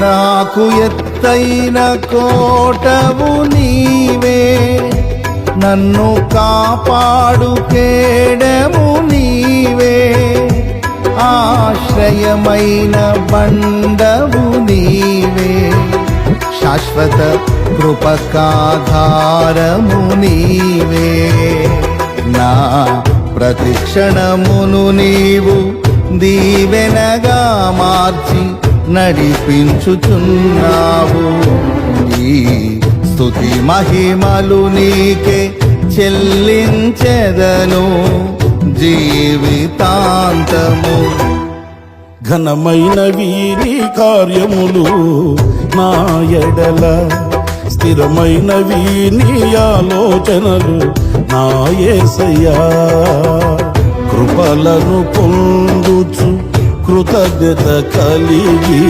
నాకు ఎత్తైన కోటవు నీవే, నన్ను కాపాడు కేడము నీవే, ఆశ్రయమైన బండవు నీవే, శాశ్వత కృపకాధారము నీవే. నా ప్రతిక్షణమును నీవు దీవెనగా మార్చి నడిపించుచున్నావు. ఈ స్తుతి మహిమలు నీకే చెల్లించెదను జీవితాంతము. ఘనమైనవి నీ కార్యములు నా ఎడల, స్థిరమైనవి నీ ఆలోచనలు నా యేసయ్యా. కృపలను పొందుచు కృతజ్ఞత కలిగి